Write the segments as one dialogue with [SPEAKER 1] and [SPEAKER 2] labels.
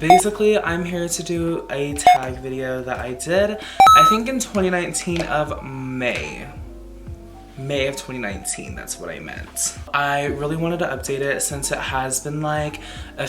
[SPEAKER 1] basically I'm here to do a tag video that I did, I think in 2019 of May of 2019, that's what I meant. I really wanted to update it since it has been like a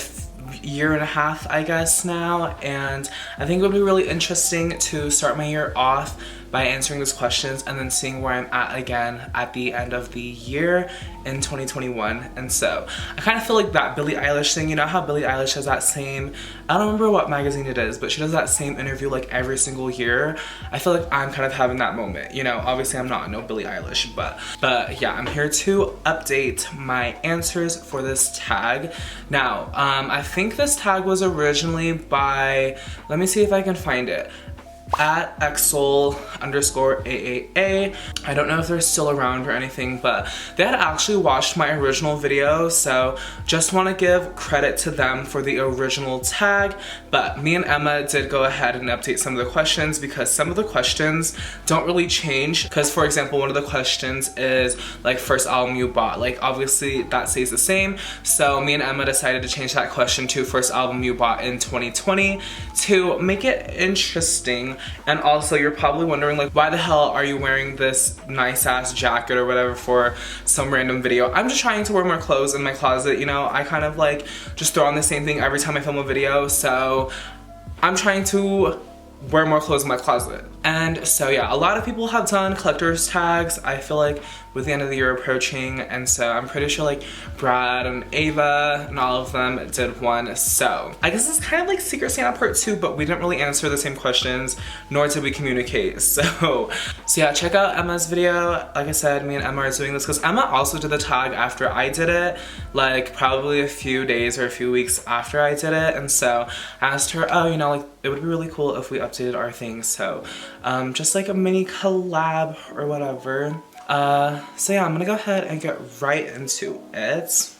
[SPEAKER 1] year and a half, I guess, now, and I think it would be really interesting to start my year off by answering those questions and then seeing where I'm at again at the end of the year in 2021. And so I kind of feel like that Billie Eilish thing, you know how Billie Eilish has that same, I don't remember what magazine it is, but she does that same interview like every single year. I feel like I'm kind of having that moment, you know. Obviously I'm not no Billie Eilish, but yeah, I'm here to update my answers for this tag. Now I think this tag was originally by, let me see if I can find it, at xsol_AAA. I don't know if they're still around or anything, but they had actually watched my original video, so just want to give credit to them for the original tag. But me and Emma did go ahead and update some of the questions because some of the questions don't really change. Because for example, one of the questions is like first album you bought, like obviously that stays the same, so me and Emma decided to change that question to first album you bought in 2020 to make it interesting. And also you're probably wondering like, why the hell are you wearing this nice ass jacket or whatever for some random video? I'm just trying to wear more clothes in my closet, you know. I kind of like just throw on the same thing every time I film a video, so I'm trying to wear more clothes in my closet. And so yeah, a lot of people have done collector's tags, I feel like, with the end of the year approaching, and so I'm pretty sure like Brad and Ava and all of them did one. So I guess it's kind of like Secret Santa Part 2, but we didn't really answer the same questions, nor did we communicate. So yeah, check out Emma's video. Like I said, me and Emma are doing this because Emma also did the tag after I did it, like probably a few days or a few weeks after I did it. And so I asked her, oh, you know, like it would be really cool if we updated our things. So just like a mini collab or whatever. So yeah, I'm gonna go ahead and get right into it.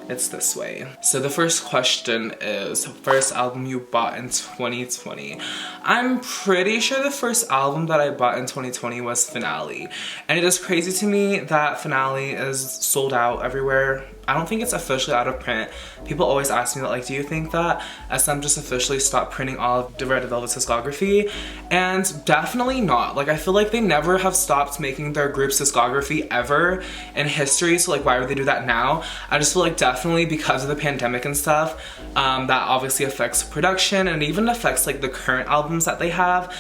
[SPEAKER 1] It's this way. So the first question is, first album you bought in 2020. I'm pretty sure the first album that I bought in 2020 was Finale. And it is crazy to me that Finale is sold out everywhere. I don't think it's officially out of print. People always ask me that, like, do you think that SM just officially stopped printing all of the Red Velvet's discography? And definitely not. Like, I feel like they never have stopped making their group's discography ever in history, so like why would they do that now? I just feel like definitely because of the pandemic and stuff, that obviously affects production, and it even affects like the current albums that they have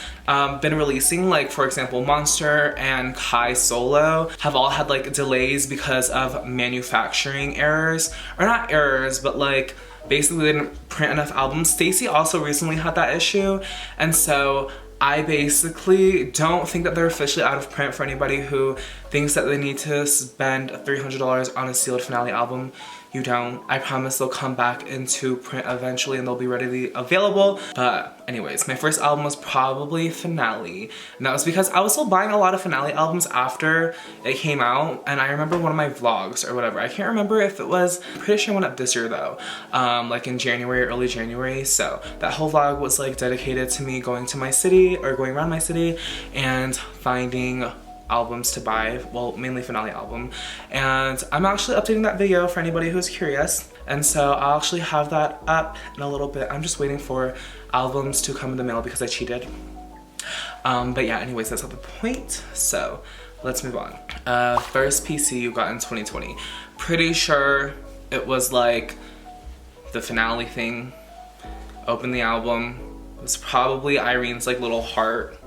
[SPEAKER 1] been releasing. Like for example, Monster and Kai Solo have all had like delays because of manufacturing errors, or not errors, but like basically they didn't print enough albums. Stacy also recently had that issue, and so I basically don't think that they're officially out of print for anybody who thinks that they need to spend $300 on a sealed Finale album. You don't. I promise they'll come back into print eventually and they'll be readily available. But anyways, my first album was probably Finale. And that was because I was still buying a lot of Finale albums after it came out. And I remember one of my vlogs or whatever, I can't remember if it was, I'm pretty sure I went up this year though, like in January, early January. So that whole vlog was like dedicated to me going to my city, or going around my city and finding albums to buy, well, mainly Finale album. And I'm actually updating that video for anybody who's curious, and so I'll actually have that up in a little bit. I'm just waiting for albums to come in the mail because I cheated. But yeah, anyways, that's not the point, so let's move on. First PC you got in 2020. Pretty sure it was like the Finale thing. Open the album. It was probably Irene's like little heart,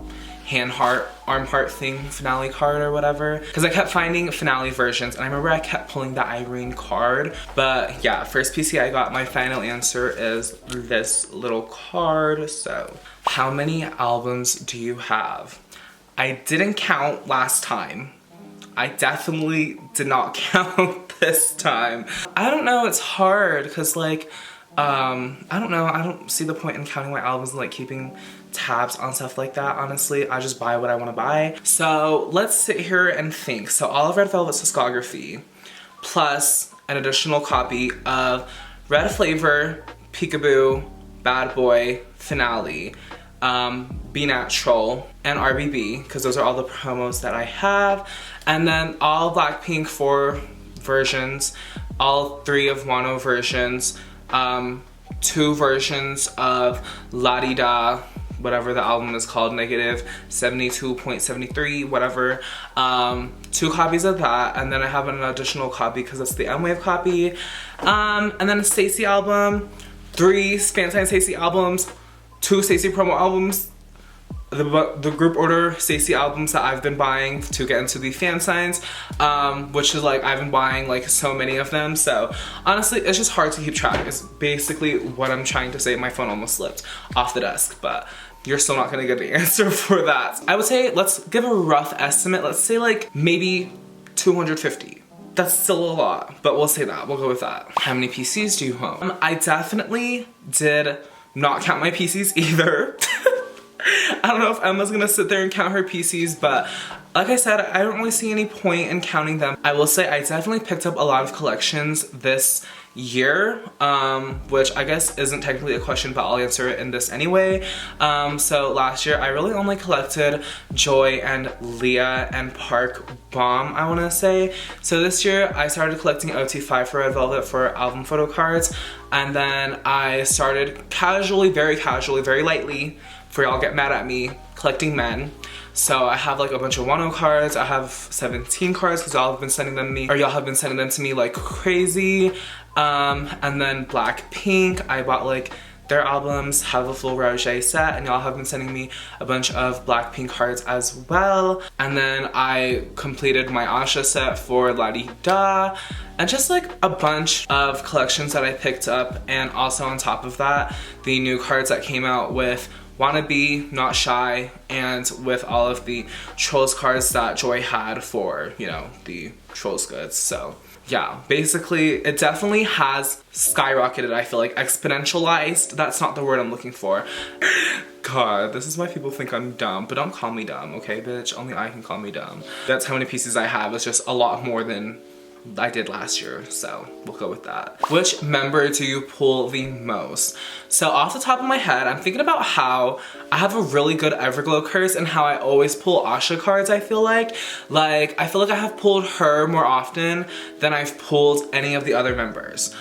[SPEAKER 1] hand heart, arm heart thing, Finale card or whatever, because I kept finding Finale versions and I remember I kept pulling the Irene card. But yeah, first PC I got, my final answer is this little card. So how many albums do you have? I didn't count last time. I definitely did not count this time. I don't know, it's hard because like I don't know, I don't see the point in counting my albums and like keeping tabs on stuff like that. Honestly, I just buy what I want to buy. So let's sit here and think. So all of Red Velvet's discography plus an additional copy of Red Flavor, Peekaboo, Bad Boy, Finale, Be Natural, and RBB, because those are all the promos that I have. And then all Blackpink 4 versions, all 3 of Wano versions, 2 versions of La Di Da, whatever the album is called, negative 72.73, whatever. 2 copies of that, and then I have an additional copy because it's the M-Wave copy. And then a Stacey album, 3 Fansign Stacey albums, 2 Stacey promo albums, the group order Stacey albums that I've been buying to get into the fan signs, which is like I've been buying like so many of them, so honestly it's just hard to keep track. It's basically what I'm trying to say. My phone almost slipped off the desk, but you're still not gonna get the answer for that. I would say, let's give a rough estimate. Let's say like maybe 250. That's still a lot, but we'll say that. We'll go with that. How many PCs do you own? I definitely did not count my PCs either. I don't know if Emma's gonna sit there and count her PCs, but like I said, I don't really see any point in counting them. I will say I definitely picked up a lot of collections this year, which I guess isn't technically a question, but I'll answer it in this anyway. So last year I really only collected Joy and Leah and Park Bomb, I wanna say. So this year I started collecting OT5 for Red Velvet for album photo cards, and then I started casually, very lightly, for y'all get mad at me, collecting men. So I have like a bunch of Wano cards. I have 17 cards because y'all have been sending them to me, or y'all have been sending them to me like crazy. And then Blackpink, I bought like their albums, have a full Roger set, and y'all have been sending me a bunch of Blackpink cards as well. And then I completed my Asha set for La Di Da, and just like a bunch of collections that I picked up. And also on top of that, the new cards that came out with Wannabe, Not Shy, and with all of the Trolls cards that Joy had for, you know, the Trolls goods. So yeah, basically it definitely has skyrocketed, I feel like, exponentialized. That's not the word I'm looking for. God, this is why people think I'm dumb, but don't call me dumb, okay, bitch? Only I can call me dumb. That's how many pieces I have. It's just a lot more than I did last year, so we'll go with that. Which member do you pull the most? So off the top of my head, I'm thinking about how I have a really good Everglow curse and how I always pull Asha cards, I feel like. I feel like I have pulled her more often than I've pulled any of the other members.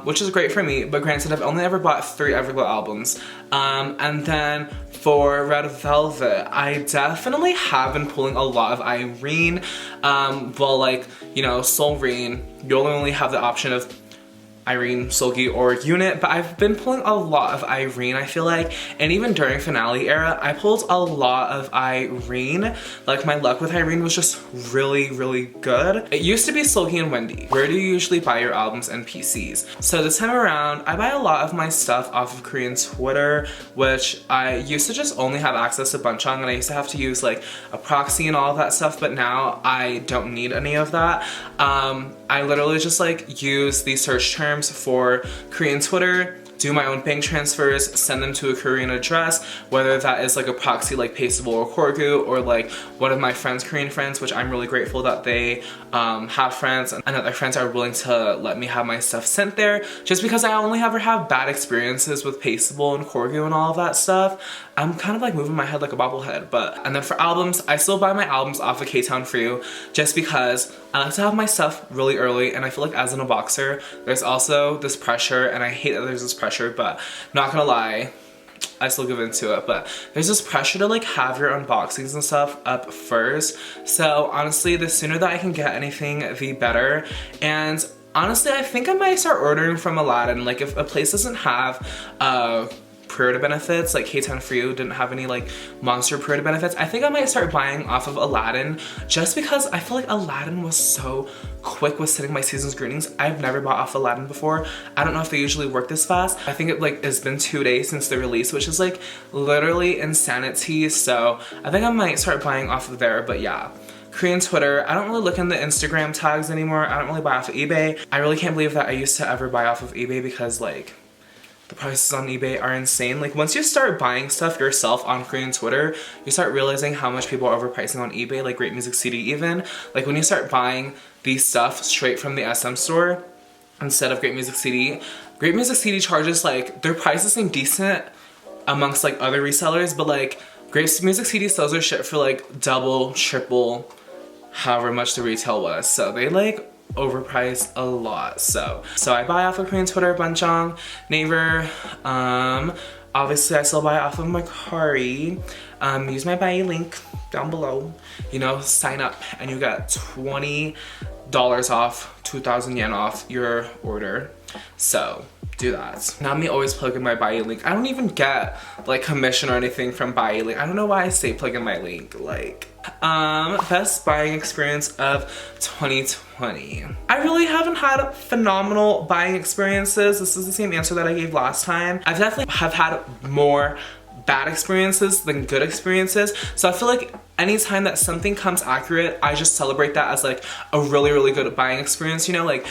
[SPEAKER 1] Which is great for me, but granted, I've only ever bought 3 Everglow albums. And then for Red Velvet, I definitely have been pulling a lot of Irene. Well, like, you know, Solreen, you only have the option of Irene, Solgi, or Unit, but I've been pulling a lot of Irene, I feel like, and even during finale era, I pulled a lot of Irene. Like, my luck with Irene was just really good. It used to be Solgi and Wendy. Where do you usually buy your albums and PCs? So this time around, I buy a lot of my stuff off of Korean Twitter, which I used to just only have access to Bunchong, and I used to have to use like a proxy and all of that stuff, but now I don't need any of that. I literally just like use the search terms for Korean Twitter, do my own bank transfers, send them to a Korean address, whether that is like a proxy like Pasteable or Korgu, or like one of my friends' Korean friends, which I'm really grateful that they have friends and that their friends are willing to let me have my stuff sent there, just because I only ever have bad experiences with Pasteable and Korgu and all of that stuff. I'm kind of like moving my head like a bobblehead, and then for albums, I still buy my albums off of K-Town For You, just because I like to have my stuff really early, and I feel like as an unboxer, there's also this pressure, and I hate that there's this pressure, but not gonna lie, I still give into it, but there's this pressure to like have your unboxings and stuff up first. So honestly, the sooner that I can get anything, the better. And honestly, I think I might start ordering from Aladdin. Like, if a place doesn't have pre-order benefits, like K-Town For You didn't have any like monster pre-order benefits, I think I might start buying off of Aladdin, just because I feel like Aladdin was so quick with sending my season's greetings. I've never bought off Aladdin before. I don't know if they usually work this fast. I think it like it's been 2 days since the release, which is like literally insanity. So I think I might start buying off of there. But yeah, Korean Twitter, I don't really look in the Instagram tags anymore. I don't really buy off of eBay. I really can't believe that I used to ever buy off of eBay, because like the prices on eBay are insane. Like, once you start buying stuff yourself on Korean Twitter, you start realizing how much people are overpricing on eBay, like Great Music CD even. Like, when you start buying these stuff straight from the SM store instead of Great Music CD, Great Music CD charges, like, their prices seem decent amongst like other resellers, but like Great Music CD sells their shit for like double, triple, however much the retail was. So they like overpriced a lot. So I buy off of Korean Twitter, Bunjang, Naver. Obviously I still buy off of Mercari. Use my buy link down below. You know, sign up and you get $20 off, 2,000 yen off your order. So do that. Not me always plugging my buy link. I don't even get like commission or anything from buy link. I don't know why I say plug in my link. Like, best buying experience of 2020. I really haven't had phenomenal buying experiences. This is the same answer that I gave last time. I definitely have had more bad experiences than good experiences. So I feel like anytime that something comes accurate, I just celebrate that as like a really, really good buying experience, you know, like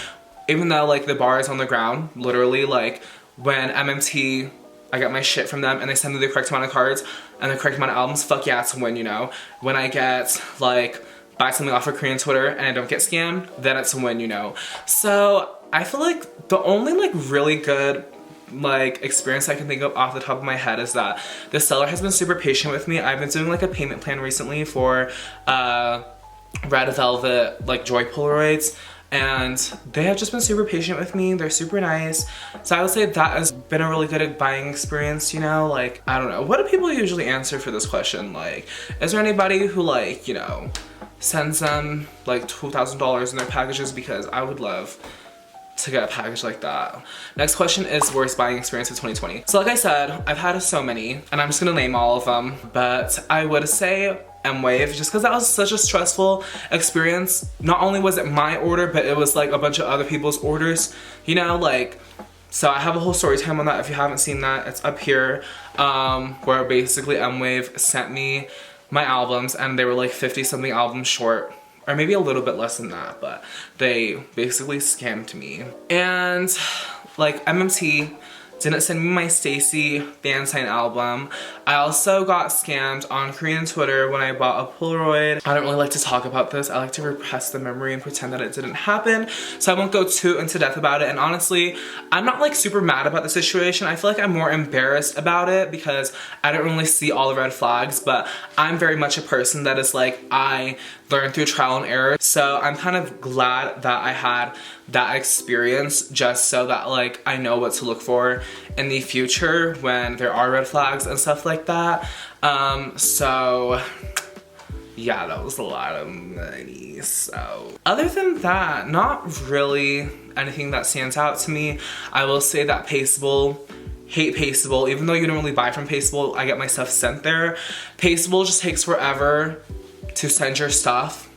[SPEAKER 1] even though like the bar is on the ground, literally, like when MMT, I got my shit from them and they send me the correct amount of cards and the correct amount of albums, fuck yeah, it's a win, you know. When I get like buy something off of Korean Twitter and I don't get scammed, then it's a win, you know. So I feel like the only like really good like experience I can think of off the top of my head is that the seller has been super patient with me. I've been doing like a payment plan recently for Red Velvet like Joy Polaroids, and they have just been super patient with me. They're super nice. So I would say that has been a really good buying experience, you know. Like, I don't know, what do people usually answer for this question? Like, is there anybody who like, you know, sends them like $2,000 in their packages? Because I would love to get a package like that. Next question is worst buying experience of 2020. So like I said, I've had so many and I'm just gonna name all of them, but I would say M-Wave, just because that was such a stressful experience. Not only was it my order, but it was like a bunch of other people's orders, you know, like, so I have a whole story time on that. If you haven't seen that, it's up here, where basically M-Wave sent me my albums and they were like 50 something albums short, or maybe a little bit less than that, but they basically scammed me. And like MMT didn't send me my Stacy fan sign album. I also got scammed on Korean Twitter when I bought a Polaroid. I don't really like to talk about this. I like to repress the memory and pretend that it didn't happen. So I won't go too into depth about it. And honestly, I'm not like super mad about the situation. I feel like I'm more embarrassed about it because I don't really see all the red flags, but I'm very much a person that is like, I learn through trial and error. So I'm kind of glad that I had that experience just so that like I know what to look for in the future when there are red flags and stuff like that. So yeah, that was a lot of money. So other than that, not really anything that stands out to me. I will say that Paceable, hate Paceable. Even though you don't really buy from Paceable, I get my stuff sent there. Paceable just takes forever to send your stuff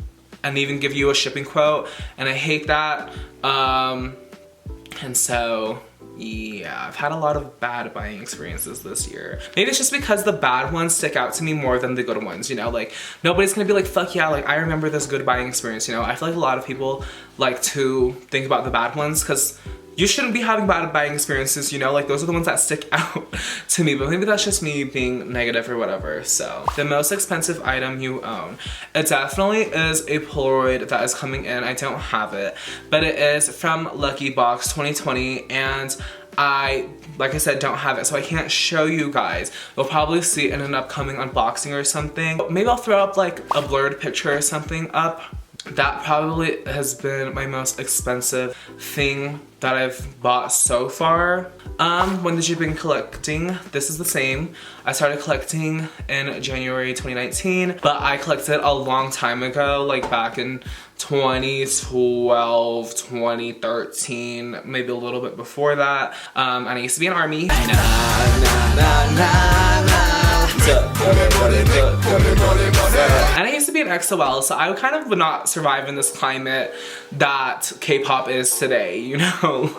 [SPEAKER 1] and even give you a shipping quote, and I hate that. And so yeah, I've had a lot of bad buying experiences this year. Maybe it's just because the bad ones stick out to me more than the good ones, you know? Like, nobody's gonna be like, fuck yeah, like I remember this good buying experience, you know? I feel like a lot of people like to think about the bad ones because you shouldn't be having bad buying experiences, you know? Like, those are the ones that stick out to me, but maybe that's just me being negative or whatever. So, the most expensive item you own. It definitely is a Polaroid that is coming in. I don't have it, but it is from Lucky Box 2020, and I, like I said, don't have it, so I can't show you guys. You'll probably see it in an upcoming unboxing or something. Maybe I'll throw up like a blurred picture or something up. That probably has been my most expensive thing that I've bought so far. When did you begin collecting? This is the same. I started collecting in January 2019, but I collected a long time ago, like back in 2012, 2013, maybe a little bit before that. And I used to be in army. And I used to be an XOL, so I kind of would not survive in this climate that K-pop is today, you know?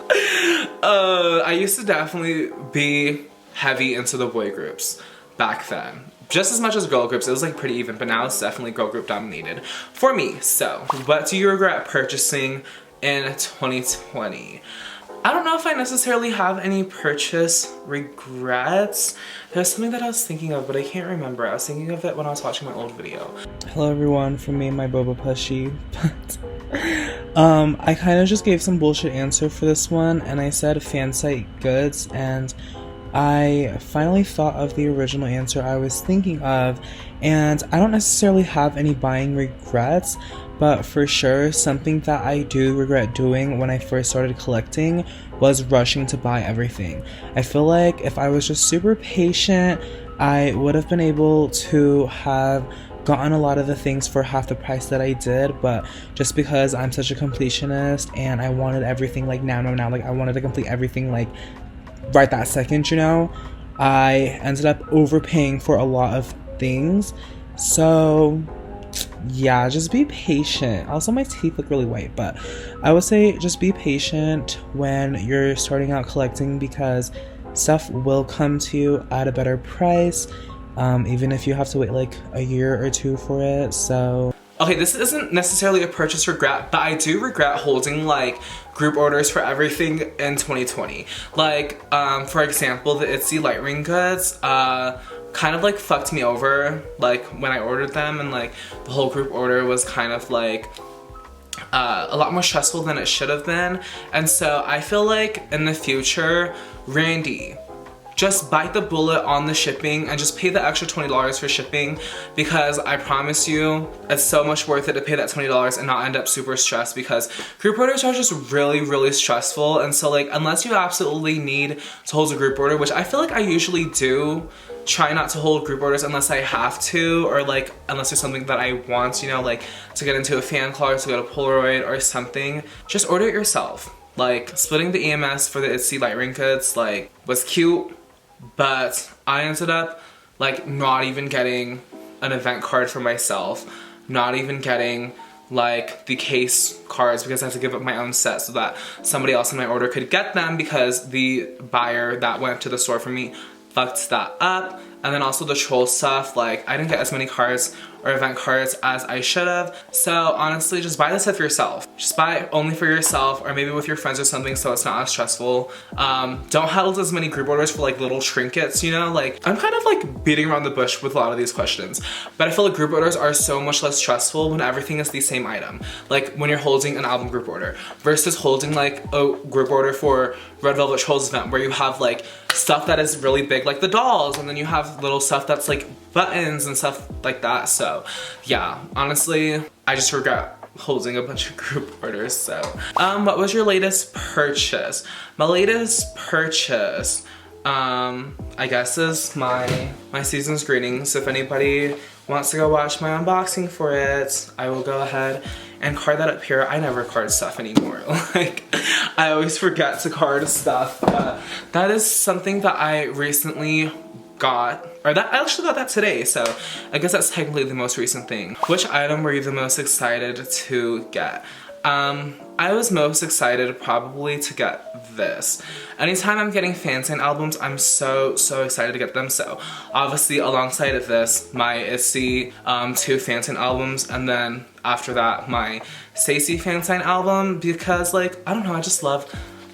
[SPEAKER 1] I used to definitely be heavy into the boy groups back then. Just as much as girl groups. It was like pretty even, but now it's definitely girl group dominated for me. So, what do you regret purchasing in 2020? I don't know if I necessarily have any purchase regrets. There's something that I was thinking of, but I can't remember. I was thinking of it when I was watching my old video. Hello everyone, from me and my boba plushie. I kind of just gave some bullshit answer for this one, and I said fan site goods, and I finally thought of the original answer I was thinking of, and I don't necessarily have any buying regrets, but for sure something that I do regret doing when I first started collecting was rushing to buy everything. I feel like if I was just super patient, I would have been able to have gotten a lot of the things for half the price that I did, but just because I'm such a completionist and I wanted everything like now, like I wanted to complete everything like right that second, you know, I ended up overpaying for a lot of things. So yeah, just be patient. Also, my teeth look really white, but I would say just be patient when you're starting out collecting, because stuff will come to you at a better price, even if you have to wait like a year or two for it. So okay, this isn't necessarily a purchase regret, but I do regret holding like group orders for everything in 2020. Like, for example, the Itsy light ring goods, kind of like fucked me over, like when I ordered them, and like the whole group order was kind of like a lot more stressful than it should have been. And so I feel like in the future, Randy, just bite the bullet on the shipping and just pay the extra $20 for shipping, because I promise you it's so much worth it to pay that $20 and not end up super stressed, because group orders are just really stressful. And so like, unless you absolutely need to hold a group order, which I feel like I usually do, try not to hold group orders unless I have to, or like unless there's something that I want, you know, like to get into a fan club, to go to Polaroid or something. Just order it yourself. Like splitting the EMS for the Itsy light ring goods like was cute, but I ended up like not even getting an event card for myself, not even getting like the case cards, because I had to give up my own set so that somebody else in my order could get them, because the buyer that went to the store for me fucked that up. And then also the troll stuff, like I didn't get as many cards or event cards as I should have. So honestly, just buy the set for yourself. Just buy it only for yourself, or maybe with your friends or something, so it's not as stressful. Don't hold as many group orders for like little trinkets, you know? Like I'm kind of like beating around the bush with a lot of these questions, but I feel like group orders are so much less stressful when everything is the same item. Like when you're holding an album group order versus holding like a group order for Red Velvet Trolls event, where you have like stuff that is really big, like the dolls, and then you have little stuff that's like buttons and stuff like that. So yeah, honestly, I just regret holding a bunch of group orders. So what was your latest purchase? My latest purchase, I guess is my season's greetings. If anybody wants to go watch my unboxing for it, I will go ahead and card that up here. I never card stuff anymore. Like, I always forget to card stuff. That is something that I recently got, or that I actually got that today, so I guess that's technically the most recent thing. Which item were you the most excited to get? I was most excited probably to get this. Anytime I'm getting fan sign albums, I'm so excited to get them. So obviously alongside of this, my Itsy 2 fan sign albums, and then after that my Stacey fan sign album, because like, I don't know, I just love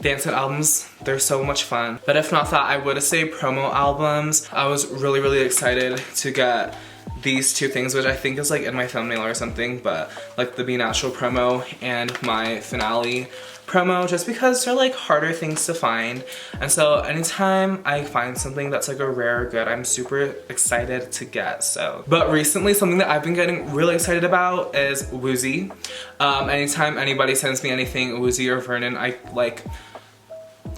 [SPEAKER 1] fan sign albums. They're so much fun. But if not that, I would say promo albums. I was really excited to get these 2 things, which I think is like in my thumbnail or something, but like the Be Natural promo and my finale promo, just because they're like harder things to find. And so anytime I find something that's like a rare good, I'm super excited to get. So, but recently something that I've been getting really excited about is Woozy. Anytime anybody sends me anything Woozy or Vernon, I like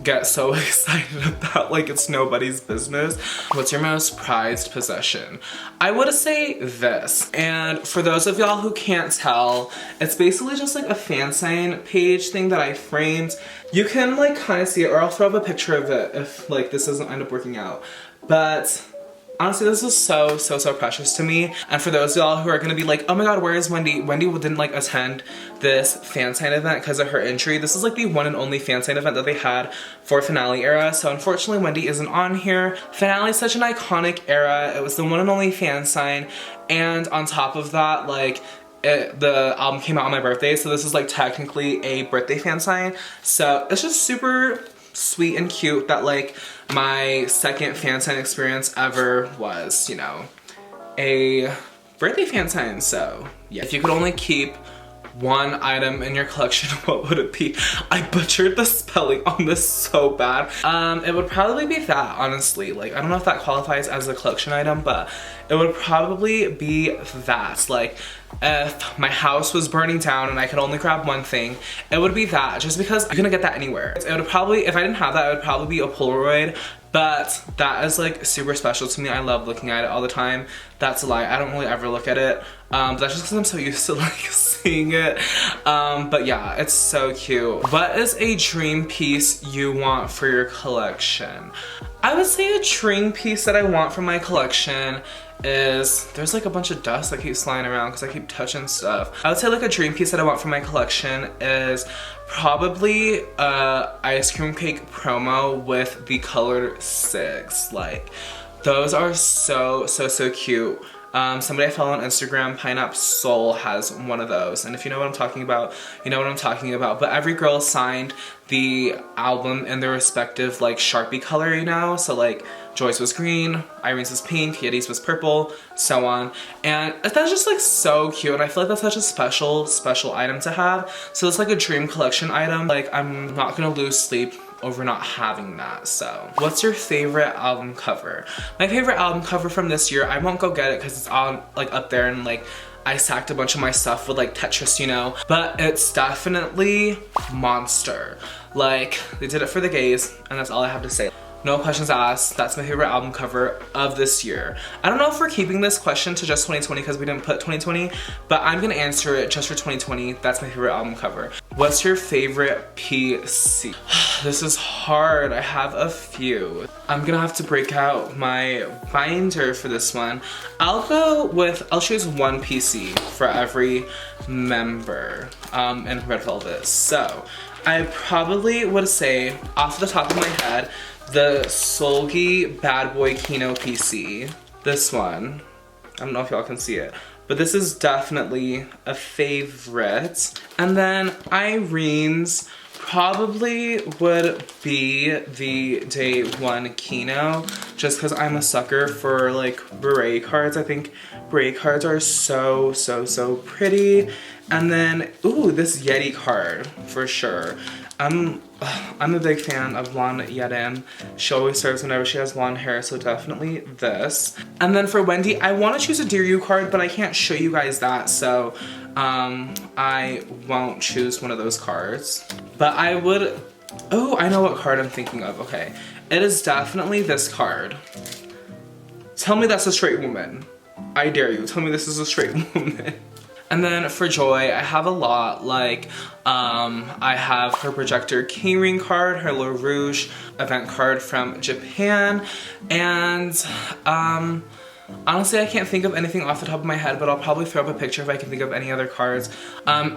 [SPEAKER 1] get so excited about, like it's nobody's business. What's your most prized possession? I would say this, and for those of y'all who can't tell, it's basically just like a fan sign page thing that I framed. You can like kind of see it, or I'll throw up a picture of it if like this doesn't end up working out. But honestly, this is so precious to me. And for those of y'all who are gonna be like, oh my god, where is Wendy? Wendy didn't like attend this fan sign event because of her injury. This is like the one and only fan sign event that they had for Finale era. So unfortunately, Wendy isn't on here. Finale is such an iconic era. It was the one and only fan sign. And on top of that, like, the album came out on my birthday. So this is like technically a birthday fan sign. So it's just super sweet and cute that like my second fan sign experience ever was, you know, a birthday fan sign. So yeah, if you could only keep one item in your collection, what would it be? I butchered the spelling on this so bad. It would probably be that, honestly. Like, I don't know if that qualifies as a collection item, but it would probably be that. Like, if my house was burning down and I could only grab one thing, it would be that, just because you're gonna get that anywhere. It would probably, if I didn't have that, it would probably be a Polaroid, but that is like super special to me. I love looking at it all the time. That's a lie, I don't really ever look at it. But that's just because I'm so used to like seeing it. But yeah, it's so cute. What is a dream piece you want for your collection? I would say a dream piece that I want for my collection is, there's like a bunch of dust that keeps flying around because I keep touching stuff. I would say like a dream piece that I want for my collection is probably a ice cream cake promo with the colored cigs. Like, those are so cute. Somebody I follow on Instagram, Pineapple Soul, has one of those, and if you know what I'm talking about, you know what I'm talking about. But every girl signed the album in their respective like Sharpie color, you know? So like Joyce was green, Irene's was pink, Yeti's was purple, so on. And that's just like so cute, and I feel like that's such a special item to have. So it's like a dream collection item. Like, I'm not gonna lose sleep over not having that. So what's your favorite album cover? My favorite album cover from this year, I won't go get it because it's on like up there, and like I stacked a bunch of my stuff with like Tetris, you know, but it's definitely Monster. Like, they did it for the gays, and that's all I have to say. No questions asked. That's my favorite album cover of this year. I don't know if we're keeping this question to just 2020 because we didn't put 2020, but I'm gonna answer it just for 2020. That's my favorite album cover. What's your favorite PC? This is hard. I have a few. I'm gonna have to break out my binder for this one. I'll choose one PC for every member in Red Velvet. So I probably would say, off the top of my head, the Solgi Bad Boy Kino PC. This one. I don't know if y'all can see it, but this is definitely a favorite. And then Irene's probably would be the Day One Kino, just because I'm a sucker for like beret cards. I think beret cards are so pretty. And then, ooh, this Yeti card for sure. I'm a big fan of blonde Yetin. She always serves whenever she has blonde hair, so definitely this. And then for Wendy, I want to choose a Dear You card, but I can't show you guys that, so I won't choose one of those cards. But I would, oh, I know what card I'm thinking of, okay. It is definitely this card. Tell me that's a straight woman. I dare you, tell me this is a straight woman. And then for Joy, I have a lot. Like, I have her projector keyring card, her Le Rouge event card from Japan, and honestly, I can't think of anything off the top of my head, but I'll probably throw up a picture if I can think of any other cards.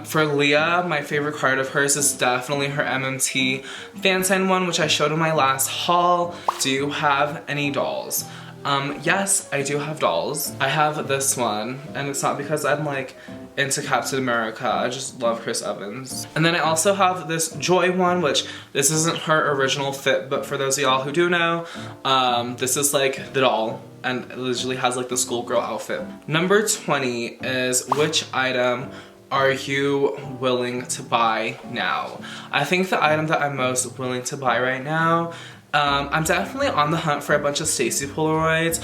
[SPEAKER 1] For Leah, my favorite card of hers is definitely her MMT fan sign one, which I showed in my last haul. Do you have any dolls? Yes, I do have dolls. I have this one, and it's not because I'm like into Captain America, I just love Chris Evans. And then I also have this Joy one, which this isn't her original fit, but for those of y'all who do know, this is like the doll, and it literally has like the schoolgirl outfit. Number 20 is, which item are you willing to buy now? I think the item that I'm most willing to buy right now, I'm definitely on the hunt for a bunch of Stacey Polaroids.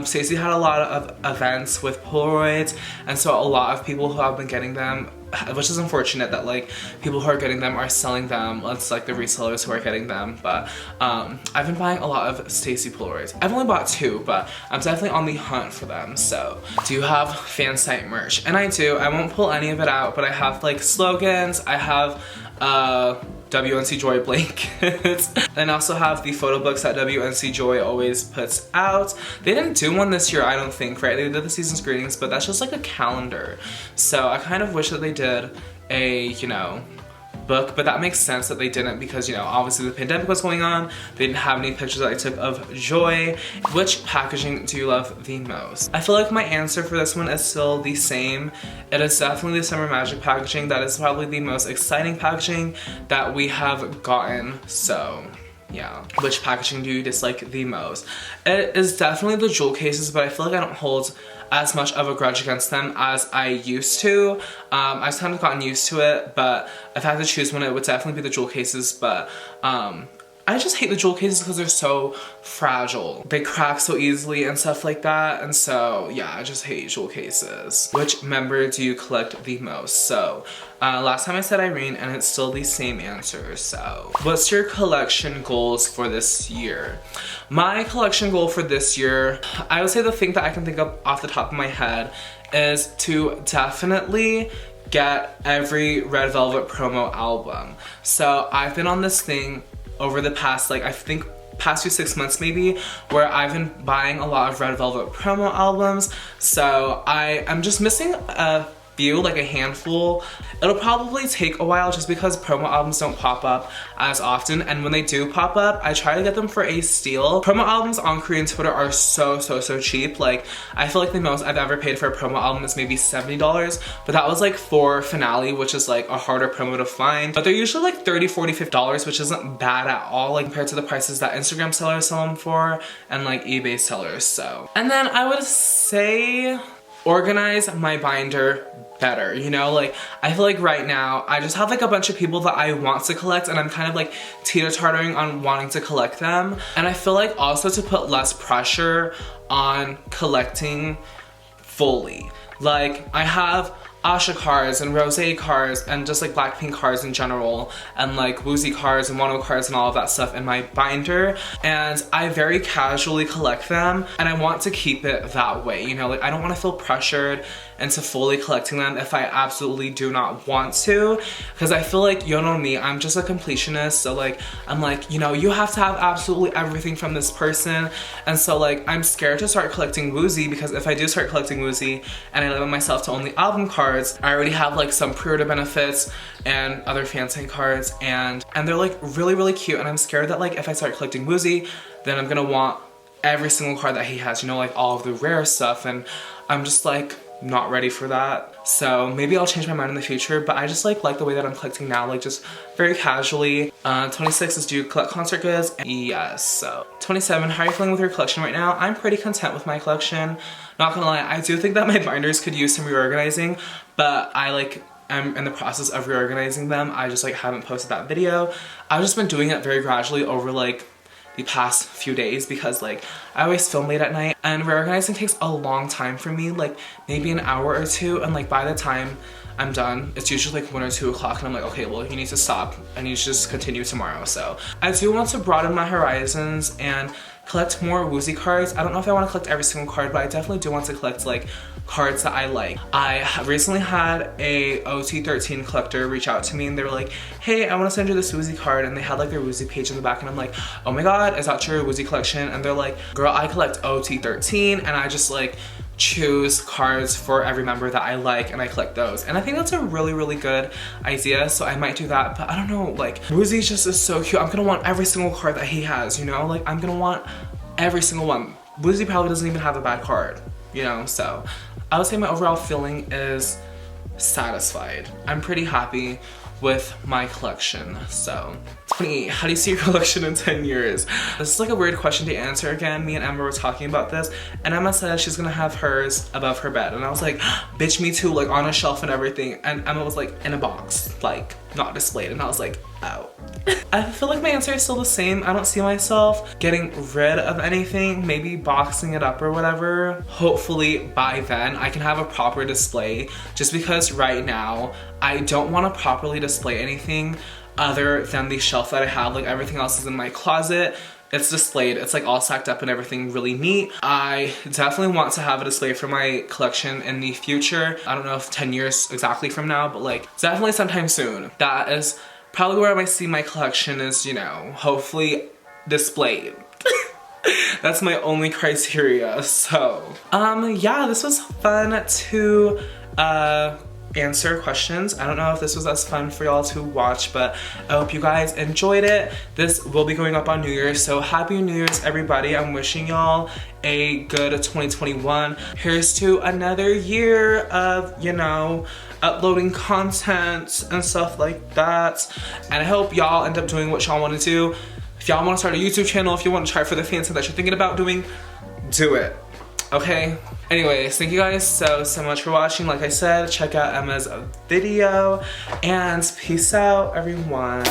[SPEAKER 1] Stacey had a lot of events with Polaroids, and so a lot of people who have been getting them, which is unfortunate that like people who are getting them are selling them. It's like the resellers who are getting them, but I've been buying a lot of Stacey Polaroids. I've only bought 2, but I'm definitely on the hunt for them. So, do you have fan site merch? And I do. I won't pull any of it out, but I have like slogans. I have WNC Joy blankets. And I also have the photo books that WNC Joy always puts out. They didn't do one this year, I don't think, right? They did the season's greetings, but that's just like a calendar. So I kind of wish that they did a, you know, book, but that makes sense that they didn't because, you know, obviously the pandemic was going on. They didn't have any pictures that I took of Joy. Which packaging do you love the most? I feel like my answer for this one is still the same. It is definitely the Summer Magic packaging. That is probably the most exciting packaging that we have gotten, so Yeah. Which packaging do you dislike the most? It is definitely the jewel cases, but I feel like I don't hold as much of a grudge against them as I used to. I've just kind of gotten used to it, but if I had to choose one, it would definitely be the jewel cases, but I just hate the jewel cases because they're so fragile. They crack so easily and stuff like that, and so yeah, I just hate jewel cases. Which member do you collect the most? So last time I said Irene, and it's still the same answer. So what's your collection goals for this year? My collection goal for this year, I would say the thing that I can think of off the top of my head is to definitely get every Red Velvet promo album. So I've been on this thing over the past, like, I think past 6 months maybe, where I've been buying a lot of Red Velvet promo albums. So I am just missing a few, like a handful. It'll probably take a while just because promo albums don't pop up as often, and when they do pop up, I try to get them for a steal. Promo albums on Korean Twitter are so cheap. Like, I feel like the most I've ever paid for a promo album is maybe $70, but that was like for Finale, which is like a harder promo to find. But they're usually like $30, $40, $50, which isn't bad at all, like compared to the prices that Instagram sellers sell them for and like eBay sellers. So, and then I would say organize my binder better, you know? Like, I feel like right now I just have like a bunch of people that I want to collect, and I'm kind of like teeter-tottering on wanting to collect them. And I feel like also to put less pressure on collecting fully. Like, I have Asha cards and Rosé cards and just like Blackpink cards in general, and like Woozy cards and Wonho cards and all of that stuff in my binder, and I very casually collect them, and I want to keep it that way, you know? Like, I don't want to feel pressured into fully collecting them if I absolutely do not want to, because I feel like, you know me, I'm just a completionist. So like, I'm like, you know, you have to have absolutely everything from this person, and so like, I'm scared to start collecting Woozy, because if I do start collecting Woozy and I limit myself to only album cards, I already have like some pre-order benefits and other fan sign cards, and they're like really cute, and I'm scared that like if I start collecting Woozy, then I'm gonna want every single card that he has, you know, like all of the rare stuff, and I'm just like not ready for that. So maybe I'll change my mind in the future, but I just like the way that I'm collecting now, like just very casually. 26 is, do you collect concert goods? Yes. So 27, how are you feeling with your collection right now? I'm pretty content with my collection. Not gonna lie, I do think that my binders could use some reorganizing, but I'm in the process of reorganizing them. I just like haven't posted that video. I've just been doing it very gradually over like the past few days, because like I always film late at night, and reorganizing takes a long time for me, like maybe an hour or two, and like by the time I'm done, it's usually like 1 or 2 o'clock, and I'm like, okay, well, you need to stop. I need to just continue tomorrow. So I do want to broaden my horizons and collect more Woozy cards. I don't know if I want to collect every single card, but I definitely do want to collect like cards that I like. I recently had a OT13 collector reach out to me, and they were like, hey, I want to send you this Woozy card, and they had like their Woozy page in the back, and I'm like, oh my god, is that your Woozy collection? And they're like, girl, I collect OT13, and I just like choose cards for every member that I like, and I collect those. And I think that's a really good idea, so I might do that. But I don't know, like Woozy just is so cute. I'm gonna want every single card that he has, you know? Like, I'm gonna want every single one. Woozy probably doesn't even have a bad card, you know? So I would say my overall feeling is satisfied. I'm pretty happy with my collection. So 28, how do you see your collection in 10 years? This is like a weird question to answer again. Me and Emma were talking about this, and Emma said she's gonna have hers above her bed, and I was like, bitch, me too, like on a shelf and everything. And Emma was like, in a box, like not displayed, and I was like, oh. I feel like my answer is still the same. I don't see myself getting rid of anything, maybe boxing it up or whatever. Hopefully by then I can have a proper display, just because right now I don't want to properly display anything other than the shelf that I have. Like, everything else is in my closet. It's displayed, it's like all stacked up and everything really neat. I definitely want to have a display for my collection in the future. I don't know if 10 years exactly from now, but like definitely sometime soon. That is probably where I see my collection is, you know, hopefully displayed. That's my only criteria. So yeah, this was fun to answer questions. I don't know if this was as fun for y'all to watch, but I hope you guys enjoyed it. This will be going up on New Year's, so happy New Year's everybody. I'm wishing y'all a good 2021. Here's to another year of, you know, uploading content and stuff like that, and I hope y'all end up doing what y'all want to do. If y'all want to start a YouTube channel, if you want to try for the fan sign that you're thinking about doing, do it. Okay? Anyways, thank you guys so much for watching. Like I said, check out Emma's video, and peace out, everyone.